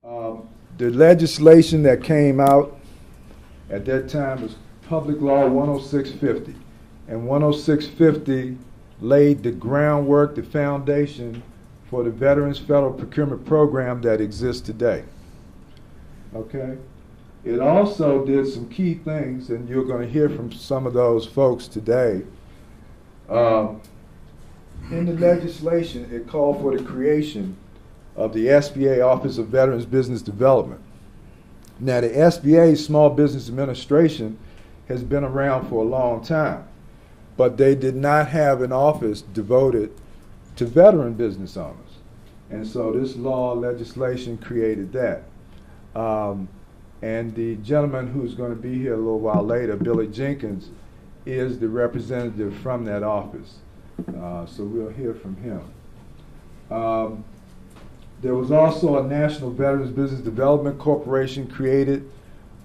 The legislation that came out at that time was Public Law 10650. And 10650 laid the groundwork, the foundation for the Veterans Federal Procurement Program that exists today. Okay? It also did some key things, and you're going to hear from some of those folks today. In the legislation, it called for the creation of the SBA Office of Veterans Business Development. Now, the SBA, Small Business Administration, has been around for a long time, but they did not have an office devoted to veteran business owners. And so this legislation created that. And the gentleman who's going to be here a little while later, Billy Jenkins, is the representative from that office. So we'll hear from him. There was also a National Veterans Business Development Corporation created,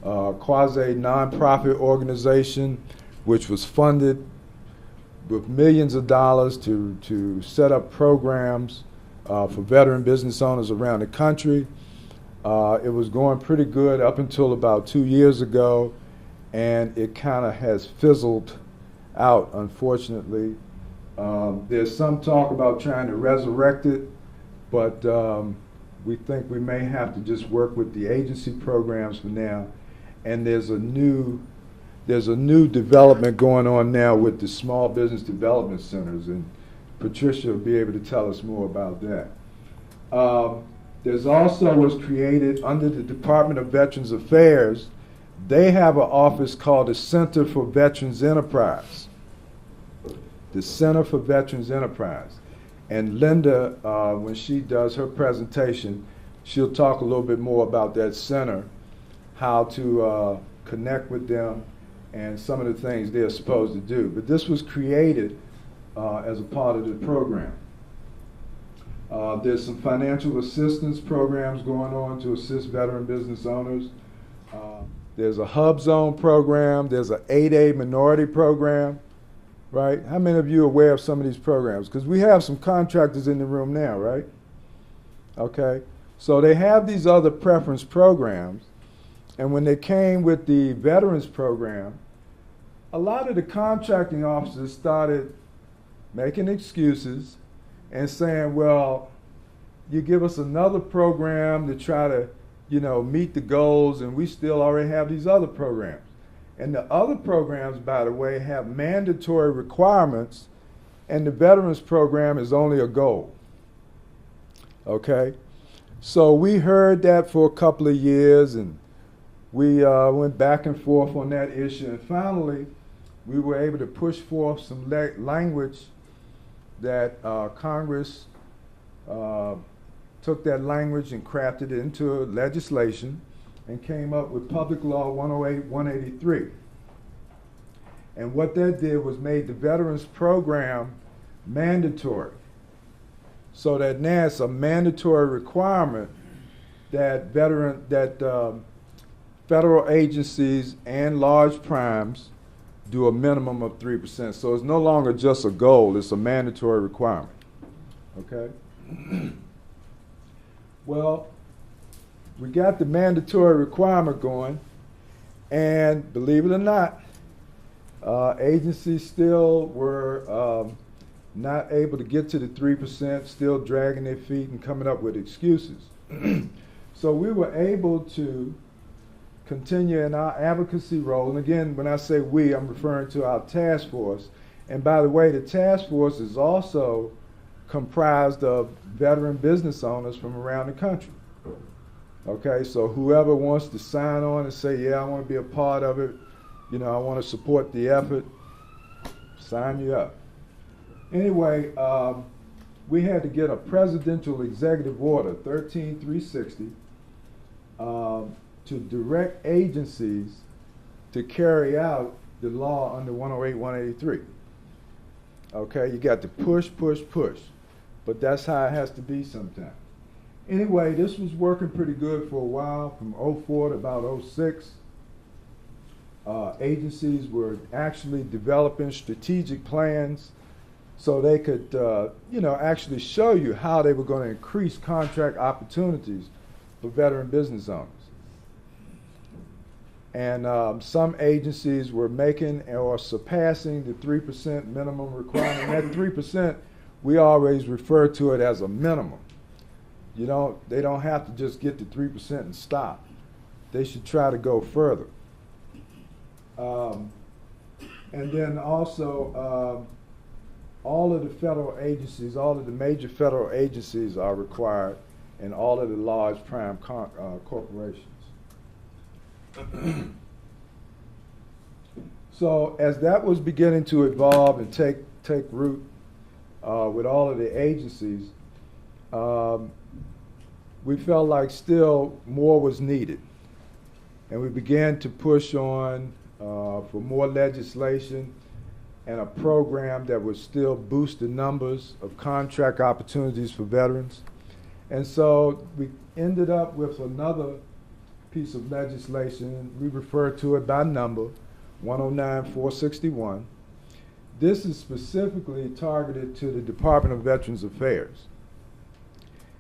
a quasi-nonprofit organization which was funded with millions of dollars to set up programs for veteran business owners around the country. It was going pretty good up until about 2 years ago, and it kind of has fizzled out, unfortunately. There's some talk about trying to resurrect it, but we think we may have to just work with the agency programs for now. And there's a new development going on now with the small business development centers, and Patricia will be able to tell us more about that. There's also was created under the Department of Veterans Affairs. They have an office called the Center for Veterans Enterprise. The Center for Veterans Enterprise. And Linda, when she does her presentation, she'll talk a little bit more about that center, how to connect with them, and some of the things they're supposed to do. But this was created as a part of the program. There's some financial assistance programs going on to assist veteran business owners. There's a Hub Zone program. There's an 8A minority program. Right? How many of you are aware of some of these programs? Because we have some contractors in the room now, right? Okay. So they have these other preference programs. And when they came with the veterans program, a lot of the contracting officers started making excuses and saying, well, you give us another program to try to, meet the goals, and we still already have these other programs. And the other programs, by the way, have mandatory requirements, and the veterans program is only a goal. Okay? So we heard that for a couple of years, and we went back and forth on that issue, and finally we were able to push forth some language that Congress took that language and crafted it into legislation and came up with Public Law 108-183. And what that did was made the veterans program mandatory, so that now it's a mandatory requirement that federal agencies and large primes do a minimum of 3%. So it's no longer just a goal, it's a mandatory requirement. Okay? Well, we got the mandatory requirement going, and believe it or not, agencies still were not able to get to the 3%, still dragging their feet and coming up with excuses. So we were able to continue in our advocacy role. And again, when I say we, I'm referring to our task force. And by the way, the task force is also comprised of veteran business owners from around the country. Okay, so whoever wants to sign on and say, yeah, I want to be a part of it, I want to support the effort, sign you up. Anyway, we had to get a presidential executive order, 13360, to direct agencies to carry out the law under 108-183. Okay, you got to push, push, push. But that's how it has to be sometimes. Anyway, this was working pretty good for a while, from 04 to about 06. Agencies were actually developing strategic plans so they could, actually show you how they were going to increase contract opportunities for veteran business owners. And some agencies were making or surpassing the 3% minimum requirement. That 3%, we always refer to it as a minimum. They don't have to just get to 3% and stop. They should try to go further. And then also, all of the federal agencies, all of the major federal agencies are required, and all of the large prime corporations. So as that was beginning to evolve and take root with all of the agencies, we felt like still more was needed. And we began to push on for more legislation and a program that would still boost the numbers of contract opportunities for veterans. And so we ended up with another piece of legislation. We refer to it by number, 109-461. This is specifically targeted to the Department of Veterans Affairs.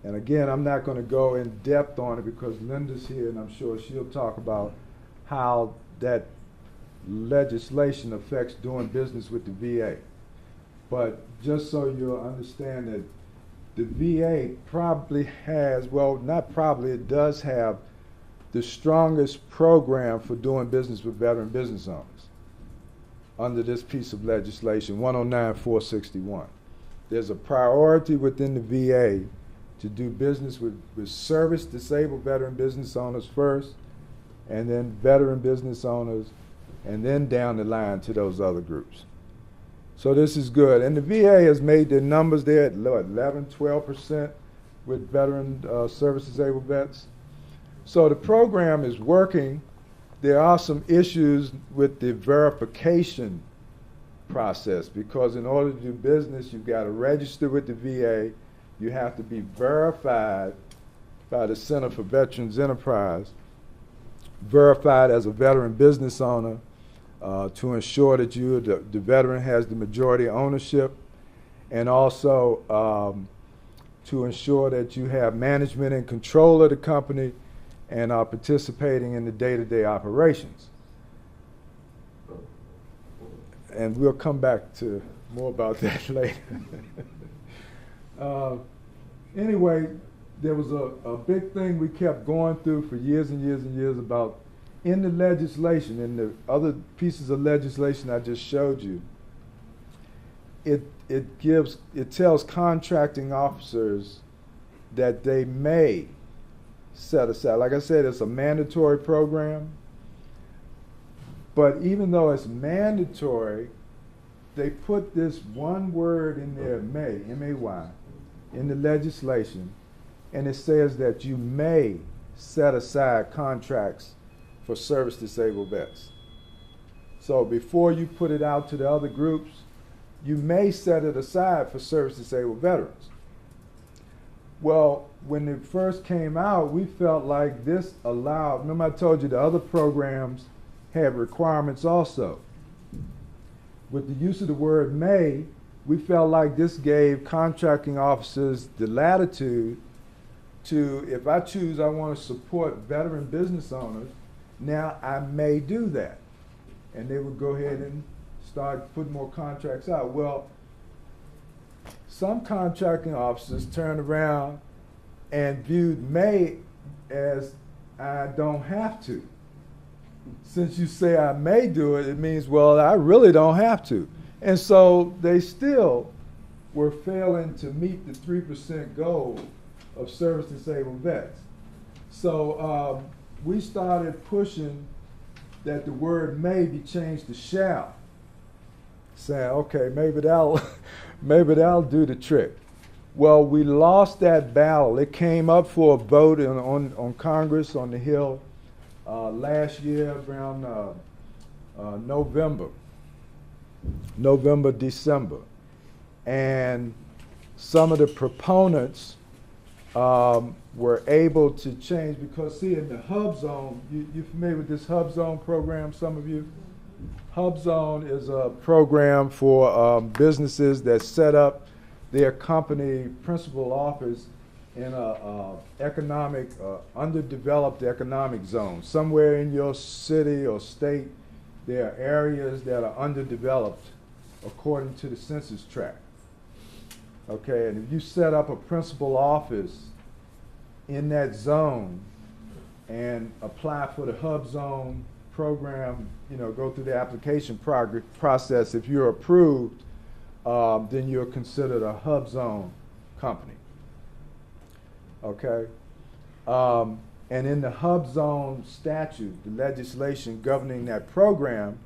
And again, I'm not going to go in depth on it because Linda's here, and I'm sure she'll talk about how that legislation affects doing business with the VA. But just so you'll understand that the VA probably has, well, not probably, it does have the strongest program for doing business with veteran business owners under this piece of legislation, 109-461. There's a priority within the VA to do business with service-disabled veteran business owners first, and then veteran business owners, and then down the line to those other groups. So this is good. And the VA has made their numbers there at 11-12% with veteran service-disabled vets. So the program is working. There are some issues with the verification process because in order to do business, you've got to register with the VA. You have to be verified by the Center for Veterans Enterprise, verified as a veteran business owner to ensure that the veteran has the majority ownership, and also to ensure that you have management and control of the company and are participating in the day-to-day operations. And we'll come back to more about that later. Anyway, there was a big thing we kept going through for years and years and years about in the legislation, in the other pieces of legislation I just showed you, it tells contracting officers that they may set aside. Like I said, it's a mandatory program, but even though it's mandatory, they put this one word in there, may, M-A-Y, in the legislation, and it says that you may set aside contracts for service-disabled vets. So before you put it out to the other groups, you may set it aside for service-disabled veterans. Well, when it first came out, we felt like this allowed, remember I told you the other programs had requirements also. With the use of the word may, we felt like this gave contracting officers the latitude to, if I choose I want to support veteran business owners, now I may do that. And they would go ahead and start putting more contracts out. Well, some contracting officers turned around and viewed may as I don't have to. Since you say I may do it, it means, well, I really don't have to. And so they still were failing to meet the 3% goal of service-disabled vets. So we started pushing that the word may be changed to shall, saying, okay, maybe that'll do the trick. Well, we lost that battle. It came up for a vote on Congress on the Hill last year around November, December. And some of the proponents were able to change because, see, in the Hub Zone, you familiar with this Hub Zone program, some of you? Hub Zone is a program for businesses that set up their company principal office in underdeveloped economic zone. Somewhere in your city or state, there are areas that are underdeveloped according to the census tract. Okay, and if you set up a principal office in that zone and apply for the hub zone program, go through the application process, if you're approved, then you're considered a hub zone company. Okay? And in the hub zone statute, the legislation governing that program,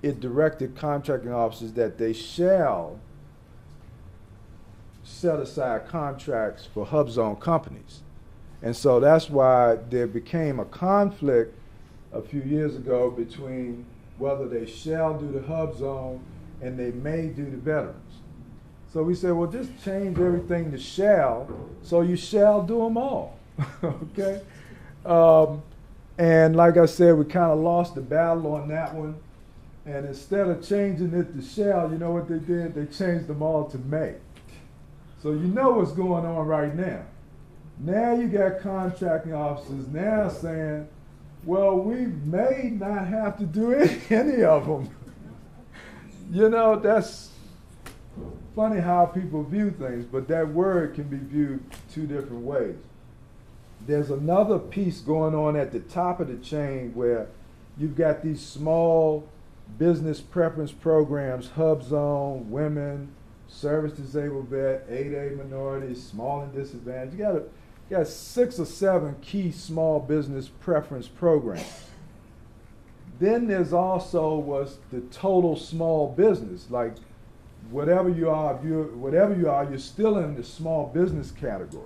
it directed contracting officers that they shall set aside contracts for hub zone companies. And so that's why there became a conflict a few years ago between whether they shall do the hub zone and they may do the veterans. So we said, well, just change everything to shall, so you shall do them all. Okay? And like I said, we kind of lost the battle on that one. And instead of changing it to shall, you know what they did? They changed them all to may. So you know what's going on right now. Now you got contracting officers now saying, well, we may not have to do any of them. That's funny how people view things, but that word can be viewed two different ways. There's another piece going on at the top of the chain where you've got these small business preference programs, Hub Zone, Women, Service Disabled Vet, 8A minorities, small and disadvantaged. You got 6 or 7 key small business preference programs. Then there's also was the total small business, like whatever you are, you're still in the small business category.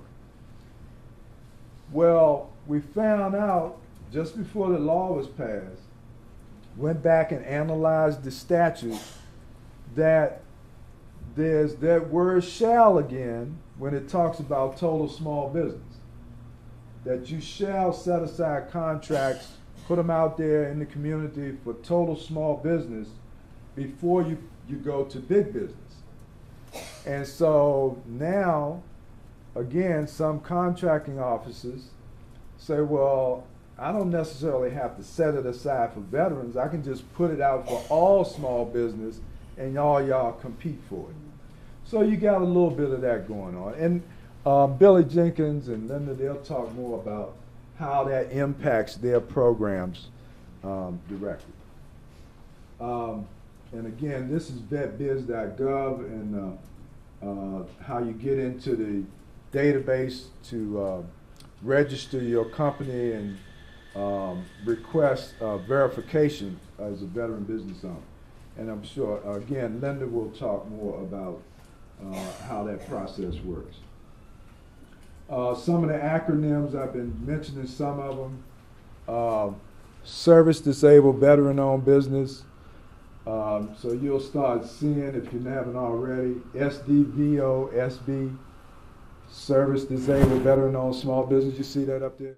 Well, we found out just before the law was passed, went back and analyzed the statute, that there's that word shall again when it talks about total small business. That you shall set aside contracts, put them out there in the community for total small business before you go to big business. And so now, again, some contracting officers say, well, I don't necessarily have to set it aside for veterans. I can just put it out for all small business and all y'all compete for it. So you got a little bit of that going on. And Billy Jenkins and Linda, they'll talk more about how that impacts their programs directly. And again, this is vetbiz.gov and how you get into the database to register your company and request verification as a veteran business owner. And I'm sure, again, Linda will talk more about how that process works. Some of the acronyms, I've been mentioning some of them. Service Disabled Veteran-Owned Business. So you'll start seeing, if you haven't already, SDVO, SB, Service Disabled Veteran-Owned Small Business. You see that up there?